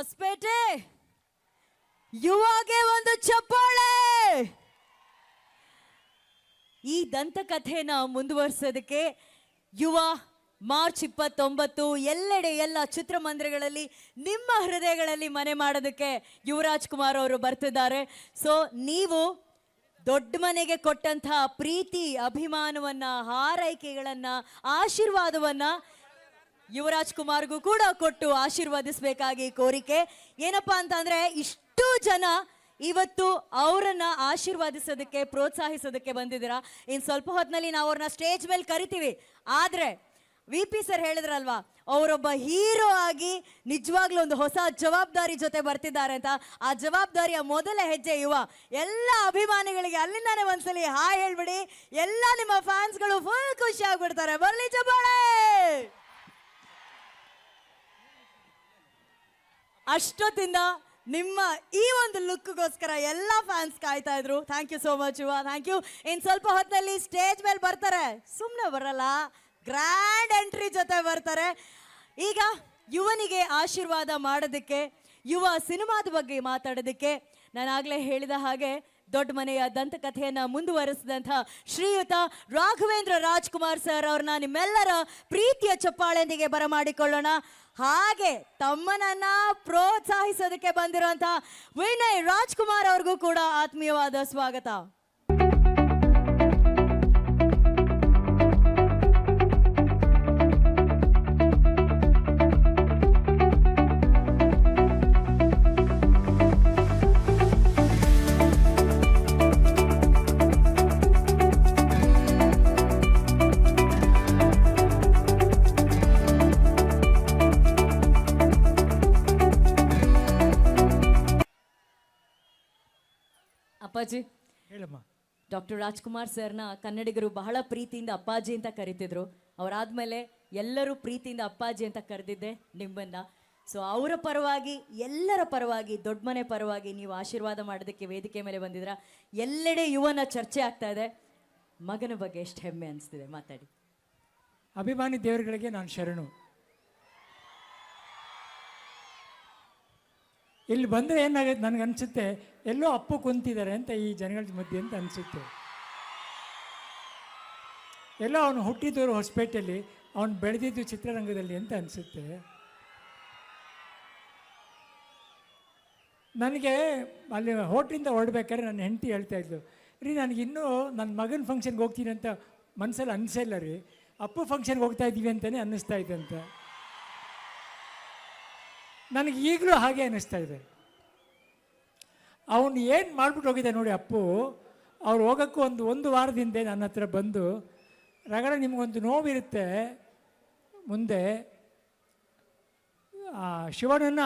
ಹೊಸಪೇಟೆ ಯುವಾಗೆ ಒಂದು ಚಪ್ಪಾಳೆ. ಈ ದಂತಕಥೆನ ಮುಂದುವರಿಸೋದಕ್ಕೆ ಯುವ ಮಾರ್ಚ್ 29 ಎಲ್ಲೆಡೆ ಎಲ್ಲ ಚಿತ್ರಮಂದಿರಗಳಲ್ಲಿ ನಿಮ್ಮ ಹೃದಯಗಳಲ್ಲಿ ಮನೆ ಮಾಡೋದಕ್ಕೆ ಯುವರಾಜ್ ಕುಮಾರ್ ಅವರು ಬರ್ತಿದ್ದಾರೆ. ಸೊ ನೀವು ದೊಡ್ಡ ಮನೆಗೆ ಕೊಟ್ಟಂತಹ ಪ್ರೀತಿ ಅಭಿಮಾನವನ್ನ ಹಾರೈಕೆಗಳನ್ನ ಆಶೀರ್ವಾದವನ್ನ ಯುವರಾಜ್ ಕುಮಾರ್ಗೂ ಕೂಡ ಕೊಟ್ಟು ಆಶೀರ್ವದಿಸಬೇಕಾಗಿ ಕೋರಿಕೆ. ಏನಪ್ಪಾ ಅಂತಂದ್ರೆ ಇಷ್ಟು ಜನ ಇವತ್ತು ಅವರನ್ನ ಆಶೀರ್ವಾದಿಸೋದಕ್ಕೆ ಪ್ರೋತ್ಸಾಹಿಸೋದಕ್ಕೆ ಬಂದಿದ್ದೀರಾ. ಇನ್ನು ಸ್ವಲ್ಪ ಹೊತ್ತಿನಲ್ಲಿ ನಾವು ಅವ್ರನ್ನ ಸ್ಟೇಜ್ ಮೇಲೆ ಕರಿತೀವಿ. ಆದ್ರೆ VP ಸರ್ ಹೇಳಿದ್ರಲ್ವಾ, ಅವರೊಬ್ಬ ಹೀರೋ ಆಗಿ ನಿಜವಾಗ್ಲೂ ಒಂದು ಹೊಸ ಜವಾಬ್ದಾರಿ ಜೊತೆ ಬರ್ತಿದ್ದಾರೆ ಅಂತ. ಆ ಜವಾಬ್ದಾರಿಯ ಮೊದಲ ಹೆಜ್ಜೆ ಯುವ. ಎಲ್ಲ ಅಭಿಮಾನಿಗಳಿಗೆ ಅಲ್ಲಿಂದಾನೆ ಒಂದ್ಸಲಿ ಹಾಯ್ ಹೇಳ್ಬಿಡಿ. ಎಲ್ಲ ನಿಮ್ಮ ಫ್ಯಾನ್ಸ್ಗಳು ಫುಲ್ ಖುಷಿ ಆಗ್ಬಿಡ್ತಾರೆ. ಬರ್ಲಿ ಚಪ್ಪಾಳೆ. ಅಷ್ಟೊತ್ತಿಂದ ನಿಮ್ಮ ಈ ಒಂದು ಲುಕ್ಗೋಸ್ಕರ ಎಲ್ಲ ಫ್ಯಾನ್ಸ್ ಕಾಯ್ತಾ ಇದ್ರು. ಥ್ಯಾಂಕ್ ಯು ಸೋ ಮಚ್ ಯುವ, ಥ್ಯಾಂಕ್ ಯು. ಇನ್ನು ಸ್ವಲ್ಪ ಹೊತ್ತಿನಲ್ಲಿ ಸ್ಟೇಜ್ ಮೇಲೆ ಬರ್ತಾರೆ. ಸುಮ್ಮನೆ ಬರಲ್ಲ, ಗ್ರ್ಯಾಂಡ್ ಎಂಟ್ರಿ ಜೊತೆ ಬರ್ತಾರೆ. ಈಗ ಯುವನಿಗೆ ಆಶೀರ್ವಾದ ಮಾಡೋದಕ್ಕೆ, ಯುವ ಸಿನಿಮಾದ ಬಗ್ಗೆ ಮಾತಾಡೋದಕ್ಕೆ, ನಾನಾಗಲೇ ಹೇಳಿದ ಹಾಗೆ ದೊಡ್ಡ ಮನೆಯ ದಂತಕಥೆಯನ್ನು ಮುಂದುವರಿಸಿದಂಥ ಶ್ರೀಯುತ ರಾಘವೇಂದ್ರ ರಾಜ್ಕುಮಾರ್ ಸರ್ ಅವ್ರನ್ನ ನಿಮ್ಮೆಲ್ಲರ ಪ್ರೀತಿಯ ಚಪ್ಪಾಳೆಯೊಂದಿಗೆ ಬರಮಾಡಿಕೊಳ್ಳೋಣ. ಹಾಗೆ ತಮ್ಮನನ್ನ ಪ್ರೋತ್ಸಾಹಿಸೋದಕ್ಕೆ ಬಂದಿರುವಂಥ ವಿನಯ್ ರಾಜ್ಕುಮಾರ್ ಅವ್ರಿಗೂ ಕೂಡ ಆತ್ಮೀಯವಾದ ಸ್ವಾಗತ. ಅಪ್ಪಾಜಿ ಹೇಳಮ್ಮ. ಡಾಕ್ಟರ್ ರಾಜ್ಕುಮಾರ್ ಸರ್ನ ಕನ್ನಡಿಗರು ಬಹಳ ಪ್ರೀತಿಯಿಂದ ಅಪ್ಪಾಜಿ ಅಂತ ಕರಿತಿದ್ರು. ಅವರಾದ್ಮೇಲೆ ಎಲ್ಲರೂ ಪ್ರೀತಿಯಿಂದ ಅಪ್ಪಾಜಿ ಅಂತ ಕರೆದಿದ್ದೆ ನಿಮ್ಮನ್ನ. ಸೊ ಅವರ ಪರವಾಗಿ, ಎಲ್ಲರ ಪರವಾಗಿ, ದೊಡ್ಡ ಮನೆ ಪರವಾಗಿ ನೀವು ಆಶೀರ್ವಾದ ಮಾಡೋದಕ್ಕೆ ವೇದಿಕೆ ಮೇಲೆ ಬಂದಿದ್ರ. ಎಲ್ಲೆಡೆ ಯುವನ ಚರ್ಚೆ ಆಗ್ತಾ ಇದೆ. ಮಗನ ಬಗ್ಗೆ ಎಷ್ಟು ಹೆಮ್ಮೆ ಅನಿಸ್ತಿದೆ, ಮಾತಾಡಿ. ಅಭಿಮಾನಿ ದೇವರುಗಳಿಗೆ ನಾನು ಶರಣು. ಇಲ್ಲಿ ಬಂದರೆ ಏನಾಗುತ್ತೆ ನನಗೆ ಅನಿಸುತ್ತೆ, ಎಲ್ಲೋ ಅಪ್ಪು ಕುಂತಿದ್ದಾರೆ ಅಂತ ಈ ಜನಗಳ ಮಧ್ಯೆ ಅಂತ ಅನಿಸುತ್ತೆ. ಎಲ್ಲೋ ಅವನು ಹುಟ್ಟಿದವರು ಹೊಸಪೇಟೆಯಲ್ಲಿ, ಅವನು ಬೆಳೆದಿದ್ದು ಚಿತ್ರರಂಗದಲ್ಲಿ ಅಂತ ಅನಿಸುತ್ತೆ ನನಗೆ. ಅಲ್ಲಿ ಹೋಟ್ಲಿಂದ ಹೊರಡ್ಬೇಕಾದ್ರೆ ನನ್ನ ಹೆಂಡತಿ ಹೇಳ್ತಾ ಇದ್ಲು, ರೀ ನನಗಿನ್ನೂ ನನ್ನ ಮಗನ ಫಂಕ್ಷನ್ಗೆ ಹೋಗ್ತೀನಿ ಅಂತ ಮನಸ್ಸಲ್ಲಿ ಅನಿಸಿಲ್ಲ ರೀ, ಅಪ್ಪು ಫಂಕ್ಷನ್ಗೆ ಹೋಗ್ತಾ ಇದ್ದೀವಿ ಅಂತಲೇ ಅನ್ನಿಸ್ತಾ ಇದ್ದಂತೆ. ನನಗೆ ಈಗಲೂ ಹಾಗೆ ಅನ್ನಿಸ್ತಾ ಇದೆ. ಅವನು ಏನು ಮಾಡಿಬಿಟ್ಟು ಹೋಗಿದೆ ನೋಡಿ ಅಪ್ಪು. ಅವ್ರು ಹೋಗೋಕ್ಕೂ ಒಂದು ವಾರದ ಹಿಂದೆ ನನ್ನ ಹತ್ರ ಬಂದು, ರಗಡ ನಿಮಗೊಂದು ನೋವಿರುತ್ತೆ ಮುಂದೆ. ಶಿವನನ್ನು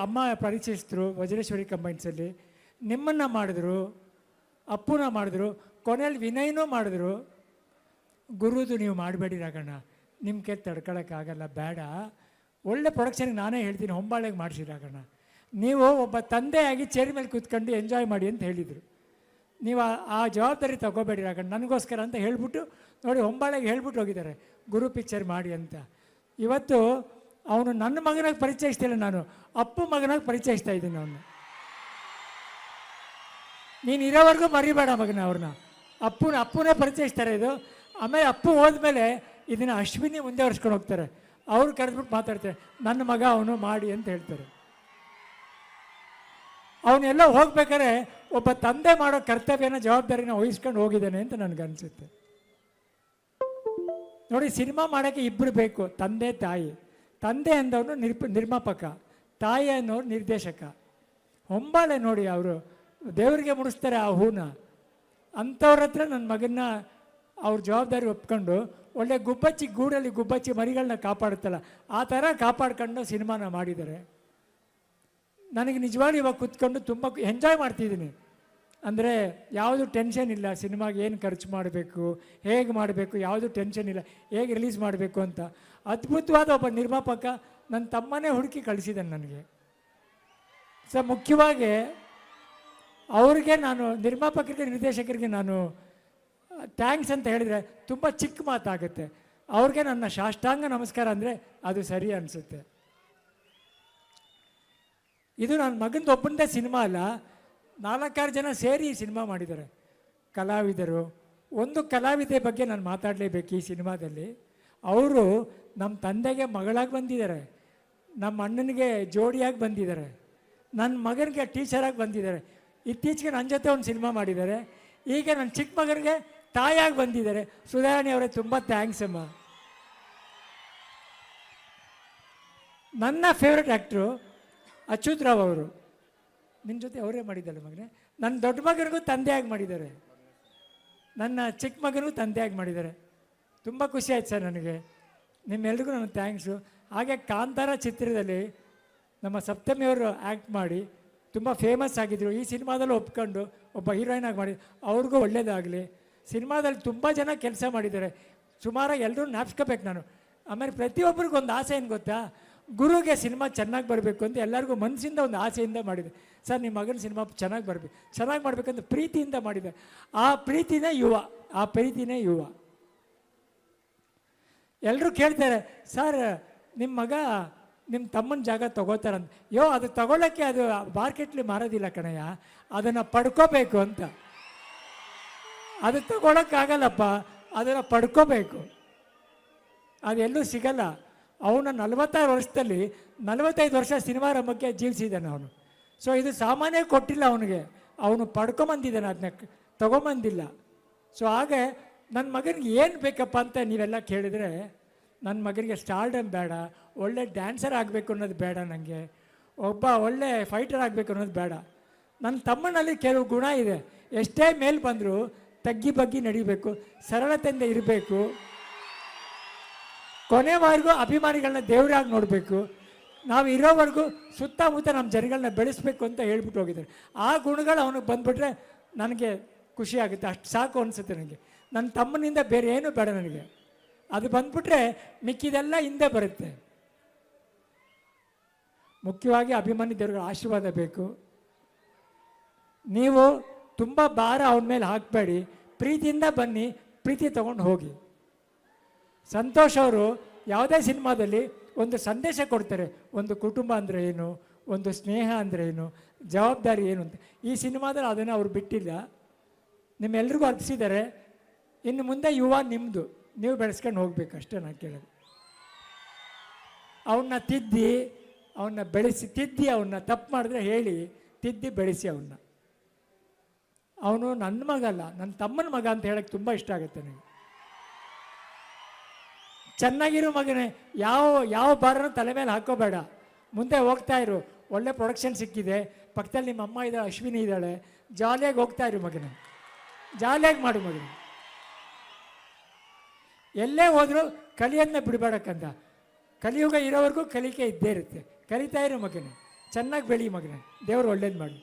ಅಮ್ಮ ಪರಿಚಯಿಸಿದ್ರು ವಜ್ರೇಶ್ವರಿ ಕಂಬೈನ್ಸಲ್ಲಿ. ನಿಮ್ಮನ್ನು ಮಾಡಿದ್ರು, ಅಪ್ಪುನ ಮಾಡಿದ್ರು, ಕೊನೆಯಲ್ಲಿ ವಿನಯ್ನೂ ಮಾಡಿದ್ರು. ಗುರುದು ನೀವು ಮಾಡಬೇಡಿ ರಾಘಣ್ಣ, ನಿಮ್ಮ ಕೈ ತಡ್ಕೊಳಕ್ಕಾಗಲ್ಲ, ಬೇಡ, ಒಳ್ಳೆ ಪ್ರೊಡಕ್ಷನ್ಗೆ ನಾನೇ ಹೇಳ್ತೀನಿ, ಹೊಂಬಾಳೆಗೆ ಮಾಡಿಸಿರಾಗಣ, ನೀವು ಒಬ್ಬ ತಂದೆಯಾಗಿ ಚೇರ್ ಮೇಲೆ ಕೂತ್ಕೊಂಡು ಎಂಜಾಯ್ ಮಾಡಿ ಅಂತ ಹೇಳಿದರು. ನೀವು ಆ ಜವಾಬ್ದಾರಿ ತಗೋಬೇಡಿ ರಾಗಣ್ಣ, ನನಗೋಸ್ಕರ ಅಂತ ಹೇಳ್ಬಿಟ್ಟು ನೋಡಿ ಹೊಂಬಾಳೆಗೆ ಹೇಳ್ಬಿಟ್ಟು ಹೋಗಿದ್ದಾರೆ ಗುರು ಪಿಕ್ಚರ್ ಮಾಡಿ ಅಂತ. ಇವತ್ತು ಅವನು ನನ್ನ ಮಗನಾಗಿ ಪರಿಚಯಿಸ್ತಿಲ್ಲ, ನಾನು ಅಪ್ಪು ಮಗನಾಗಿ ಪರಿಚಯಿಸ್ತಾ ಇದ್ದೀನಿ ಅವನು. ನೀನು ಇರೋವರೆಗೂ ಮರಿಬೇಡ ಮಗನ ಅವ್ರನ್ನ. ಅಪ್ಪುನೇ ಪರಿಚಯಿಸ್ತಾರೆ ಇದು. ಆಮೇಲೆ ಅಪ್ಪು ಹೋದ್ಮೇಲೆ ಇದನ್ನು ಅಶ್ವಿನಿ ಮುಂದೆ ಹೊರಿಸ್ಕೊಂಡು ಹೋಗ್ತಾರೆ. ಅವ್ರು ಕರೆದ್ಬಿಟ್ಟು ಮಾತಾಡ್ತಾರೆ, ನನ್ನ ಮಗ ಅವನು ಮಾಡಿ ಅಂತ ಹೇಳ್ತಾರೆ. ಅವನ್ನೆಲ್ಲ ಹೋಗ್ಬೇಕಾದ್ರೆ ಒಬ್ಬ ತಂದೆ ಮಾಡೋ ಕರ್ತವ್ಯನ ಜವಾಬ್ದಾರಿನ ವಹಿಸ್ಕೊಂಡು ಹೋಗಿದ್ದಾನೆ ಅಂತ ನನಗನ್ಸುತ್ತೆ. ನೋಡಿ, ಸಿನಿಮಾ ಮಾಡೋಕ್ಕೆ ಇಬ್ಬರು ಬೇಕು, ತಂದೆ ತಾಯಿ. ತಂದೆ ಅಂದವನು ನಿರ್ಮಾಪಕ, ತಾಯಿ ಅನ್ನೋರು ನಿರ್ದೇಶಕ. ಹೊಂಬಾಳೆ ನೋಡಿ, ಅವರು ದೇವರಿಗೆ ಮುಡಿಸ್ತಾರೆ ಆ ಹೂನ. ಅಂಥವ್ರ ಹತ್ರ ನನ್ನ ಮಗನ್ನ ಅವ್ರ ಜವಾಬ್ದಾರಿ ಒಪ್ಕೊಂಡು ಒಳ್ಳೆ ಗೂಡಲ್ಲಿ ಗುಬ್ಬಚ್ಚಿ ಮರಿಗಳನ್ನ ಕಾಪಾಡುತ್ತಲ್ಲ, ಆ ಥರ ಕಾಪಾಡ್ಕೊಂಡು ಸಿನಿಮಾನ ಮಾಡಿದ್ದಾರೆ. ನನಗೆ ನಿಜವಾಗ್ಲೂ ಇವಾಗ ಕೂತ್ಕೊಂಡು ತುಂಬ ಎಂಜಾಯ್ ಮಾಡ್ತಿದ್ದೀನಿ. ಅಂದರೆ ಯಾವುದು ಟೆನ್ಷನ್ ಇಲ್ಲ, ಸಿನಿಮಾಗೆ ಏನು ಖರ್ಚು ಮಾಡಬೇಕು, ಹೇಗೆ ಮಾಡಬೇಕು, ಯಾವುದು ಟೆನ್ಷನ್ ಇಲ್ಲ, ಹೇಗೆ ರಿಲೀಸ್ ಮಾಡಬೇಕು ಅಂತ. ಅದ್ಭುತವಾದ ಒಬ್ಬ ನಿರ್ಮಾಪಕ ನನ್ನ ತಮ್ಮನೇ ಹುಡುಕಿ ಕಳಿಸಿದ್ದಾನೆ ನನಗೆ. ಸೊ ಮುಖ್ಯವಾಗಿ ಅವ್ರಿಗೆ ನಾನು, ನಿರ್ಮಾಪಕರಿಗೆ, ನಿರ್ದೇಶಕರಿಗೆ ನಾನು ಥ್ಯಾಂಕ್ಸ್ ಅಂತ ಹೇಳಿದರೆ ತುಂಬ ಚಿಕ್ಕ ಮಾತಾಗುತ್ತೆ. ಅವ್ರಿಗೆ ನನ್ನ ಸಾಷ್ಟಾಂಗ ನಮಸ್ಕಾರ ಅಂದರೆ ಅದು ಸರಿ ಅನಿಸುತ್ತೆ. ಇದು ನನ್ನ ಮಗಂದು ಒಬ್ಬನದೇ ಸಿನಿಮಾ ಅಲ್ಲ, 4-6 ಜನ ಸೇರಿ ಈ ಸಿನಿಮಾ ಮಾಡಿದ್ದಾರೆ ಕಲಾವಿದರು. ಒಂದು ಕಲಾವಿದೆ ಬಗ್ಗೆ ನಾನು ಮಾತಾಡಲೇಬೇಕು ಈ ಸಿನಿಮಾದಲ್ಲಿ. ಅವರು ನಮ್ಮ ತಂದೆಗೆ ಮಗಳಾಗಿ ಬಂದಿದ್ದಾರೆ, ನಮ್ಮ ಅಣ್ಣನಿಗೆ ಜೋಡಿಯಾಗಿ ಬಂದಿದ್ದಾರೆ, ನನ್ನ ಮಗನಿಗೆ ಟೀಚರಾಗಿ ಬಂದಿದ್ದಾರೆ. ಇತ್ತೀಚೆಗೆ ನನ್ನ ಜೊತೆ ಒಂದು ಸಿನಿಮಾ ಮಾಡಿದ್ದಾರೆ. ಈಗ ನನ್ನ ಚಿಕ್ಕ ಮಗನಿಗೆ ತಾಯಿಯಾಗಿ ಬಂದಿದ್ದಾರೆ. ಸುಧಾರಾಣಿ ಅವರೇ ತುಂಬ ಥ್ಯಾಂಕ್ಸ್ ಅಮ್ಮ. ನನ್ನ ಫೇವ್ರೆಟ್ ಆ್ಯಕ್ಟ್ರು ಅಚ್ಯುತ್ ರಾವ್ ಅವರು, ನಿನ್ನ ಜೊತೆ ಅವರೇ ಮಾಡಿದ್ದಾರೆ ಮಗನೇ. ನನ್ನ ದೊಡ್ಡ ಮಗನಿಗೂ ತಂದೆಯಾಗಿ ಮಾಡಿದ್ದಾರೆ, ನನ್ನ ಚಿಕ್ಕ ಮಗನಿಗೂ ತಂದೆಯಾಗಿ ಮಾಡಿದ್ದಾರೆ. ತುಂಬ ಖುಷಿ ಆಯ್ತು ಸರ್ ನನಗೆ. ನಿಮ್ಮೆಲ್ರಿಗೂ ನನ್ನ ಥ್ಯಾಂಕ್ಸು. ಹಾಗೆ ಕಾಂತಾರ ಚಿತ್ರದಲ್ಲಿ ನಮ್ಮ ಸಪ್ತಮಿಯವರು ಆ್ಯಕ್ಟ್ ಮಾಡಿ ತುಂಬ ಫೇಮಸ್ ಆಗಿದ್ದರು. ಈ ಸಿನಿಮಾದಲ್ಲೂ ಒಪ್ಕೊಂಡು ಒಬ್ಬ ಹೀರೋಯಿನಾಗಿ ಮಾಡಿ, ಅವ್ರಿಗೂ ಒಳ್ಳೆಯದಾಗಲಿ. ಸಿನಿಮಾದಲ್ಲಿ ತುಂಬ ಜನ ಕೆಲಸ ಮಾಡಿದ್ದಾರೆ, ಸುಮಾರಾಗಿ ಎಲ್ಲರೂ ಜ್ಞಾಪಿಸ್ಕೋಬೇಕು ನಾನು. ಆಮೇಲೆ ಪ್ರತಿಯೊಬ್ಬರಿಗೂ ಒಂದು ಆಸೆ ಏನು ಗೊತ್ತಾ, ಗುರುಗೆ ಸಿನಿಮಾ ಚೆನ್ನಾಗಿ ಬರಬೇಕು ಅಂತ ಎಲ್ಲರಿಗೂ ಮನಸ್ಸಿಂದ ಒಂದು ಆಸೆಯಿಂದ ಮಾಡಿದೆ. ಸರ್ ನಿಮ್ಮ ಮಗನ ಸಿನಿಮಾ ಚೆನ್ನಾಗಿ ಬರಬೇಕು, ಚೆನ್ನಾಗಿ ಮಾಡಬೇಕಂತ ಪ್ರೀತಿಯಿಂದ ಮಾಡಿದೆ. ಆ ಪ್ರೀತಿನೇ ಯುವ. ಎಲ್ಲರೂ ಕೇಳ್ತಾರೆ, ಸರ್ ನಿಮ್ಮ ಮಗ ನಿಮ್ಮ ತಮ್ಮನ ಜಾಗ ತೊಗೋತಾರಂತ. ಅದು ತಗೊಳ್ಳೋಕ್ಕೆ ಅದು ಮಾರ್ಕೆಟ್ಲಿ ಮಾರೋದಿಲ್ಲ ಕಣಯ್ಯ, ಅದನ್ನು ಪಡ್ಕೋಬೇಕು ಅಂತ. ಅದು ತಗೊಳಕ್ಕಾಗಲ್ಲಪ್ಪ, ಅದನ್ನು ಪಡ್ಕೋಬೇಕು, ಅದೆಲ್ಲೂ ಸಿಗಲ್ಲ. ಅವನ 46 ವರ್ಷದಲ್ಲಿ 45 ವರ್ಷ ಸಿನಿಮಾ ರಂಗಕ್ಕೆ ಜೀವಿಸಿದ್ದಾನೆ ಅವನು. ಸೊ ಇದು ಸಾಮಾನ್ಯ ಕೊಟ್ಟಿಲ್ಲ ಅವನಿಗೆ, ಅವನು ಪಡ್ಕೊಂಬಂದಿದ್ದಾನೆ, ಅದನ್ನ ತಗೊಂಬಂದಿಲ್ಲ. ಸೊ ಹಾಗೆ ನನ್ನ ಮಗನಿಗೆ ಏನು ಬೇಕಪ್ಪ ಅಂತ ನೀವೆಲ್ಲ ಕೇಳಿದರೆ, ನನ್ನ ಮಗನಿಗೆ ಸ್ಟಾರ್ಡಮ್ ಬೇಡ, ಒಳ್ಳೆ ಡ್ಯಾನ್ಸರ್ ಆಗಬೇಕು ಅನ್ನೋದು ಬೇಡ, ನನಗೆ ಒಬ್ಬ ಒಳ್ಳೆ ಫೈಟರ್ ಆಗಬೇಕು ಅನ್ನೋದು ಬೇಡ. ನನ್ನ ತಮ್ಮನಲ್ಲಿ ಕೆಲವು ಗುಣ ಇದೆ, ಎಷ್ಟೇ ಮೇಲೆ ಬಂದರೂ ತಗ್ಗಿ ಬಗ್ಗಿ ನಡಿಬೇಕು, ಸರಳತೆಯಿಂದ ಇರಬೇಕು, ಕೊನೆವರೆಗೂ ಅಭಿಮಾನಿಗಳನ್ನ ದೇವರಾಗಿ ನೋಡಬೇಕು, ನಾವು ಇರೋವರೆಗೂ ಸುತ್ತಮುತ್ತ ನಮ್ಮ ಜನಗಳನ್ನ ಬೆಳೆಸಬೇಕು ಅಂತ ಹೇಳ್ಬಿಟ್ಟು ಹೋಗಿದ್ದಾರೆ. ಆ ಗುಣಗಳು ಅವನಿಗೆ ಬಂದುಬಿಟ್ರೆ ನನಗೆ ಖುಷಿ ಆಗುತ್ತೆ, ಅಷ್ಟು ಸಾಕು ಅನಿಸುತ್ತೆ ನನಗೆ. ನನ್ನ ತಮ್ಮನಿಂದ ಬೇರೆ ಏನೂ ಬೇಡ ನನಗೆ, ಅದು ಬಂದುಬಿಟ್ರೆ ಮಿಕ್ಕಿದೆಲ್ಲ ಹಿಂದೆ ಬರುತ್ತೆ. ಮುಖ್ಯವಾಗಿ ಅಭಿಮಾನಿ ದೇವರುಗಳ ಆಶೀರ್ವಾದ ಬೇಕು. ನೀವು ತುಂಬ ಭಾರ ಅವನ ಮೇಲೆ ಹಾಕಬೇಡಿ, ಪ್ರೀತಿಯಿಂದ ಬನ್ನಿ, ಪ್ರೀತಿ ತೊಗೊಂಡು ಹೋಗಿ. ಸಂತೋಷ್ ಅವರು ಯಾವುದೇ ಸಿನಿಮಾದಲ್ಲಿ ಒಂದು ಸಂದೇಶ ಕೊಡ್ತಾರೆ, ಒಂದು ಕುಟುಂಬ ಅಂದರೆ ಏನು, ಒಂದು ಸ್ನೇಹ ಅಂದರೆ ಏನು, ಜವಾಬ್ದಾರಿ ಏನು ಅಂತ. ಈ ಸಿನಿಮಾದಲ್ಲಿ ಅದನ್ನು ಅವ್ರು ಬಿಟ್ಟಿಲ್ಲ, ನಿಮ್ಮೆಲ್ರಿಗೂ ಅರ್ಪಿಸಿದ್ದಾರೆ. ಇನ್ನು ಮುಂದೆ ನಿಮ್ಮದು, ನೀವು ಬೆಳೆಸ್ಕೊಂಡು ಹೋಗ್ಬೇಕು ಅಷ್ಟೇ ನಾನು ಕೇಳೋದು. ಅವನ್ನ ತಿದ್ದಿ ಅವನ್ನ ತಪ್ಪು ಮಾಡಿದ್ರೆ ಹೇಳಿ ತಿದ್ದಿ ಬೆಳೆಸಿ ಅವನ್ನ. ಅವನು ನನ್ನ ಮಗ ಅಲ್ಲ, ನನ್ನ ತಮ್ಮನ ಮಗ ಅಂತ ಹೇಳಕ್ಕೆ ತುಂಬ ಇಷ್ಟ ಆಗುತ್ತೆ ನನಗೆ. ಚೆನ್ನಾಗಿರೋ ಮಗನೇ, ಯಾವ ಭಾರನೂ ತಲೆ ಮೇಲೆ ಹಾಕೋಬೇಡ, ಮುಂದೆ ಹೋಗ್ತಾ ಇರು. ಒಳ್ಳೆ ಪ್ರೊಡಕ್ಷನ್ ಸಿಕ್ಕಿದೆ, ಪಕ್ಕದಲ್ಲಿ ನಿಮ್ಮ ಅಮ್ಮ ಇದ್ದಾಳೆ, ಅಶ್ವಿನಿ ಇದ್ದಾಳೆ, ಜಾಲಿಯಾಗಿ ಹೋಗ್ತಾ ಇರು ಮಗನೇ, ಜಾಲಿಯಾಗಿ ಮಾಡು ಮಗನೇ. ಎಲ್ಲೇ ಹೋದರೂ ಕಲಿಯೋದನ್ನ ಬಿಡಬೇಡಕ್ಕಂತ. ಕಲಿಯುಗ ಇರೋವರೆಗೂ ಕಲಿಕೆ ಇದ್ದೇ ಇರುತ್ತೆ, ಕಲಿತಾ ಇರು ಮಗನೇ, ಚೆನ್ನಾಗಿ ಬೆಳಿ ಮಗನೇ, ದೇವರು ಒಳ್ಳೇದು ಮಾಡು.